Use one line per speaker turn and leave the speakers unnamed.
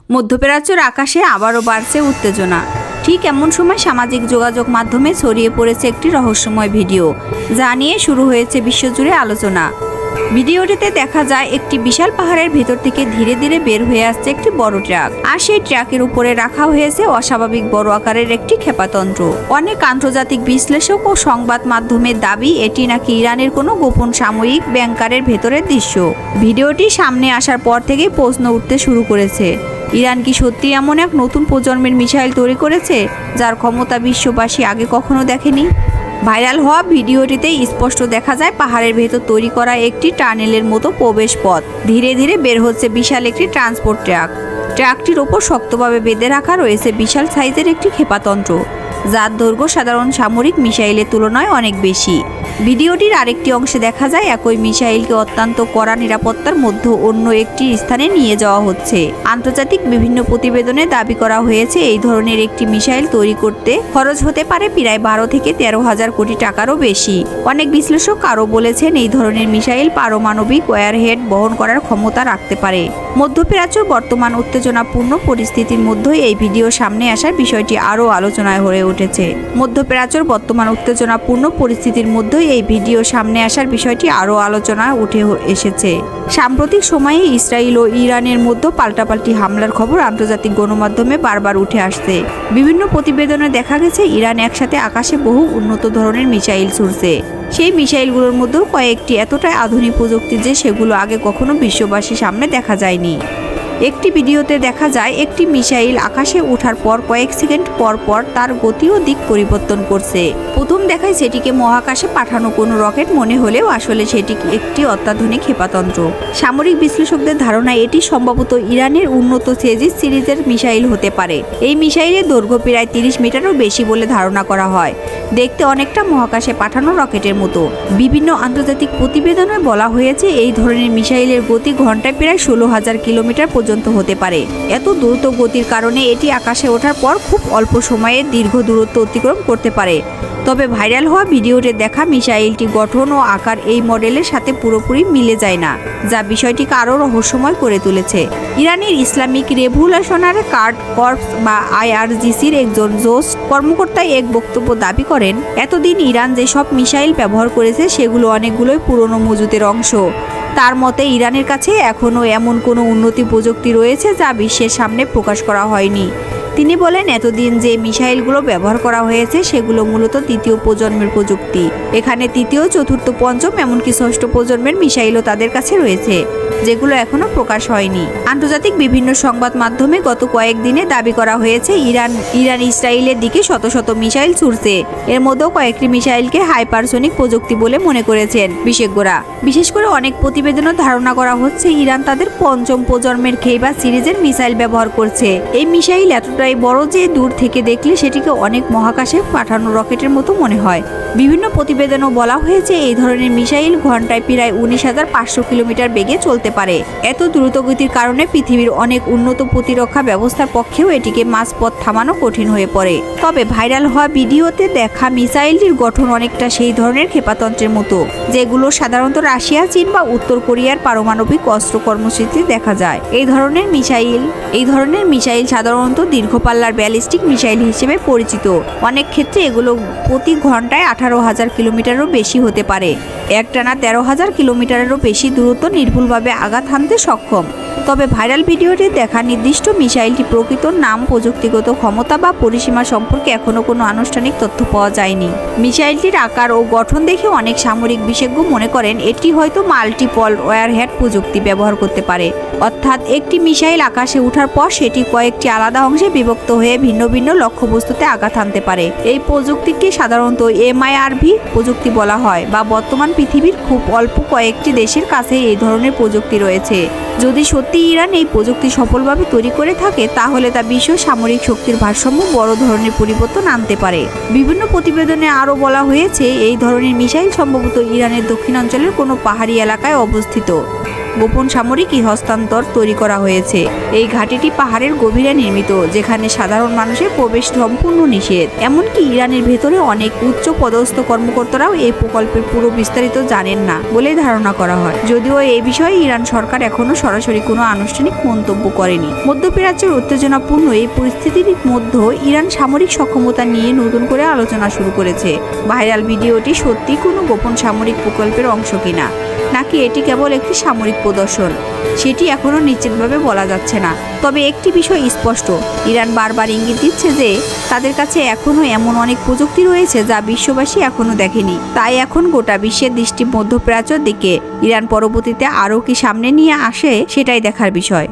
মধ্যপ্রাচ্যের আকাশে আবারও বাড়ছে উত্তেজনা। ঠিক এমন সময় সামাজিক যোগাযোগ মাধ্যমে ছড়িয়ে পড়েছে একটি রহস্যময় ভিডিও, যা নিয়ে শুরু হয়েছে বিশ্বজুড়ে আলোচনা। ভিডিওটিতে দেখা যায় একটি বিশাল পাহাড়ের ভেতর থেকে ধীরে ধীরে বের হয়ে আসছে একটি বড় ট্রাক, আর সেই ট্রাকের উপরে রাখা হয়েছে অস্বাভাবিক বড় আকারের একটি ক্ষেপণাস্ত্র। অনেক আন্তর্জাতিক বিশ্লেষক ও সংবাদ মাধ্যমের দাবি এটি নাকি ইরানের কোনো গোপন সামরিক ব্যাংকারের ভেতরের দৃশ্য। ভিডিওটি সামনে আসার পর থেকেই প্রশ্ন উঠতে শুরু করেছে, ইরান কি সত্যি এমন এক নতুন প্রজন্মের মিসাইল তৈরি করেছে যার ক্ষমতা বিশ্ববাসী আগে কখনো দেখেনি? ভাইরাল হওয়া ভিডিওটিতে স্পষ্ট দেখা যায় পাহাড়ের ভেতর তৈরি করা একটি টানেলের মতো প্রবেশ পথ। ধীরে ধীরে বের হচ্ছে বিশাল একটি ট্রান্সপোর্ট ট্রাক। ট্রাকটির ওপর শক্তভাবে বেঁধে রাখা রয়েছে বিশাল সাইজের একটি ক্ষেপণাস্ত্র, যার দৈর্ঘ্য সাধারণ সামরিক মিসাইলের তুলনায় অনেক বেশি। ভিডিওটির আরেকটি অংশে দেখা যায় একই মিসাইলকে অত্যন্ত কড়া নিরাপত্তার মধ্যে অন্য একটি স্থানে নিয়ে যাওয়া হচ্ছে। আন্তর্জাতিক বিভিন্ন প্রতিবেদনে দাবি করা হয়েছে এই ধরনের একটি মিসাইল তৈরি করতে খরচ হতে পারে প্রায় 12 থেকে 13,000 কোটি টাকারও বেশি। অনেক বিশ্লেষক আরও বলেছেন এই ধরনের মিসাইল পারমাণবিক ওয়ারহেড বহন করার ক্ষমতা রাখতে পারে। মধ্যপ্রাচ্যের বর্তমান উত্তেজনাপূর্ণ পরিস্থিতির মধ্যেই এই ভিডিও সামনে আসার বিষয়টি আরও আলোচনায় হয়ে উঠেছে। মধ্যপ্রাচ্যের বর্তমান উত্তেজনাপূর্ণ পরিস্থিতির মধ্যেই এই ভিডিও সামনে আসার বিষয়টি আরও আলোচনায় উঠে এসেছে। সাম্প্রতিক সময়ে ইসরায়েল ও ইরানের মধ্যে পাল্টাপাল্টি হামলার খবর আন্তর্জাতিক গণমাধ্যমে বারবার উঠে আসছে। বিভিন্ন প্রতিবেদনে দেখা গেছে ইরান একসাথে আকাশে বহু উন্নত ধরনের মিসাইল ছুড়ছে। সেই মিসাইলগুলোর মধ্যেও কয়েকটি এতটাই আধুনিক প্রযুক্তি যে সেগুলো আগে কখনো বিশ্ববাসীর সামনে দেখা যায়নি। একটি ভিডিওতে দেখা যায় একটি মিসাইল আকাশে ওঠার পর কয়েক সেকেন্ড পর পর তার গতি ও দিক পরিবর্তন করছে। প্রথম দেখায় সেটিকে মহাকাশে পাঠানো কোনো রকেট মনে হলেও আসলে সেটি একটি অত্যাধুনিক ক্ষেপণাস্ত্র। সামরিক বিশ্লেষকদের ধারণা এটি সম্ভবত ইরানের উন্নত তেজিস সিরিজের মিসাইল হতে পারে। এই মিসাইলের দৈর্ঘ্য প্রায় 30 মিটারও বেশি বলে ধারণা করা হয়। দেখতে অনেকটা মহাকাশে পাঠানো রকেটের মতো। বিভিন্ন আন্তর্জাতিক প্রতিবেদনে বলা হয়েছে এই ধরনের মিসাইলের গতি ঘন্টায় প্রায় 16,000 কিলোমিটার পর্যন্ত হতে পারে। এত দ্রুত গতির কারণে এটি আকাশে ওঠার পর খুব অল্প সময়ে দীর্ঘ দূরত্ব অতিক্রম করতে পারে। তবে ভাইরাল হওয়া ভিডিওতে দেখা মিসাইলটি গঠন ও আকার এই মডেলের সাথে পুরোপুরি মিলে যায় না, যা বিষয়টিকে আরও রহস্যময় করে তুলেছে। ইরানের ইসলামিক রেভলিউশনারি গার্ড কর্পস বা IRGCর একজন জোশ কর্মকর্তা এক বক্তব্য দাবি করেন, এতদিন ইরান যেসব মিসাইল ব্যবহার করেছে সেগুলো অনেকগুলোই পুরনো মজুদের অংশ। তার মতে ইরানের কাছে এখনও এমন কোনো উন্নতি প্রযুক্তি রয়েছে যা বিশ্বের সামনে প্রকাশ করা হয়নি। তিনি বলেন, এতদিন যে মিসাইলগুলো ব্যবহার করা হয়েছে সেগুলো মূলত তৃতীয় প্রজন্মের প্রযুক্তি। এখানে তৃতীয়, চতুর্থ, পঞ্চম এমনকি ষষ্ঠ প্রজন্মের মিসাইলও তাদের কাছে রয়েছে, যেগুলো এখনো প্রকাশ হয়নি। আন্তর্জাতিক বিভিন্ন সংবাদ মাধ্যমে গত কয়েকদিনে দাবি করা হয়েছে ইরান ইসরায়েলের দিকে শত শত মিসাইল ছুড়ছে। এর মধ্যেও কয়েকটি মিসাইলকে হাইপারসোনিক প্রযুক্তি বলে মনে করেছেন বিশেষজ্ঞরা। বিশেষ করে অনেক প্রতিবেদনে ধারণা করা হচ্ছে ইরান তাদের পঞ্চম প্রজন্মের খেইবার সিরিজের মিসাইল ব্যবহার করছে। এই মিসাইল এতটাই বড় যে দূর থেকে দেখলে সেটিকে অনেক মহাকাশে পাঠানো রকেটের মতো মনে হয়। বিভিন্ন প্রতিবেদনও বলা হয়েছে এই ধরনের মিসাইল ঘন্টায় প্রায় 19,500 কিলোমিটার বেগে চলতে পারে। এত দ্রুতগতির কারণে পৃথিবীর অনেক উন্নত প্রতিরক্ষা ব্যবস্থার পক্ষেও এটিকে মাঝপথ থামানো কঠিন হয়ে পড়ে। তবে ভাইরাল হওয়া ভিডিওতে দেখা মিসাইলটির গঠন অনেকটা সেই ধরনের ক্ষেপণাস্ত্রের মতো, যেগুলো সাধারণত রাশিয়া, চীন বা উত্তর কোরিয়ার পারমাণবিক অস্ত্র কর্মসূচিতে দেখা যায়। এই ধরনের মিসাইল সাধারণত দীর্ঘপাল্লার ব্যালিস্টিক মিসাইল হিসেবে পরিচিত। অনেক ক্ষেত্রে এগুলো প্রতি ঘন্টায় 18,000 কিলোমিটারও বেশি হতে পারে। একটানা 13,000 কিলোমিটারেরও বেশি দূরত্ব নির্ভুলভাবে আঘাত হানতে সক্ষম। তবে ভাইরাল ভিডিওতে দেখা নির্দিষ্ট মিসাইলটি প্রকৃত নাম, প্রযুক্তিগত ক্ষমতা বা পরিসীমা সম্পর্কে এখনও কোনো আনুষ্ঠানিক তথ্য পাওয়া যায়নি। মিসাইলটির আকার ও গঠন দেখে অনেক সামরিক বিশেষজ্ঞ মনে করেন এটি হয়তো মাল্টিপল ওয়ারহেড প্রযুক্তি ব্যবহার করতে পারে, অর্থাৎ একটি মিসাইল আকাশে ওঠার পর সেটি কয়েকটি আলাদা অংশে বিভক্ত হয়ে ভিন্ন ভিন্ন লক্ষ্যবস্তুতে আঘাত হানতে পারে। এই প্রযুক্তিকে সাধারণত MIRV প্রযুক্তি বলা হয়, বা বর্তমান পৃথিবীর খুব অল্প কয়েকটি দেশের কাছে এই ধরনের প্রযুক্তি রয়েছে। যদি সত্যি ইরান এই প্রযুক্তি সফলভাবে তৈরি করে থাকে তাহলে তা বিশ্ব সামরিক শক্তির ভারসাম্য বড় ধরনের পরিবর্তন আনতে পারে। বিভিন্ন প্রতিবেদনে আরও বলা হয়েছে এই ধরনের মিসাইল সম্ভবত ইরানের দক্ষিণাঞ্চলের কোনো পাহাড়ি এলাকায় অবস্থিত। গোপন সামরিক হস্তান্তর তৈরি করা হয়েছে। এই ঘাঁটিটি পাহাড়ের গভীরে নির্মিত, যেখানে সাধারণ মানুষের প্রবেশ সম্পূর্ণ নিষেধ। এমনকি ইরানের ভেতরে অনেক উচ্চ পদস্থ কর্মকর্তারাও এই প্রকল্পের পুরো বিস্তারিত জানেন না বলে ধারণা করা হয়। যদিও এই বিষয়ে ইরান সরকার এখনো সরাসরি কোনো আনুষ্ঠানিক মন্তব্য করেনি। মধ্যপ্রাচ্যের উত্তেজনাপূর্ণ এই পরিস্থিতির মধ্যে ইরান সামরিক সক্ষমতা নিয়ে নতুন করে আলোচনা শুরু করেছে। ভাইরাল ভিডিওটি সত্যি কোনো গোপন সামরিক প্রকল্পের অংশ কিনা, নাকি এটি কেবল একটি সামরিক প্রদর্শন, সেটি এখনও নিশ্চিতভাবে বলা যাচ্ছে না। তবে একটি বিষয় স্পষ্ট, ইরান বারবার ইঙ্গিত দিচ্ছে যে তাদের কাছে এখনও এমন অনেক প্রযুক্তি রয়েছে যা বিশ্ববাসী এখনও দেখেনি। তাই এখন গোটা বিশ্বের দৃষ্টি মধ্যপ্রাচ্যের দিকে। ইরান পরবর্তীতে আরও কি সামনে নিয়ে আসে সেটাই দেখার বিষয়।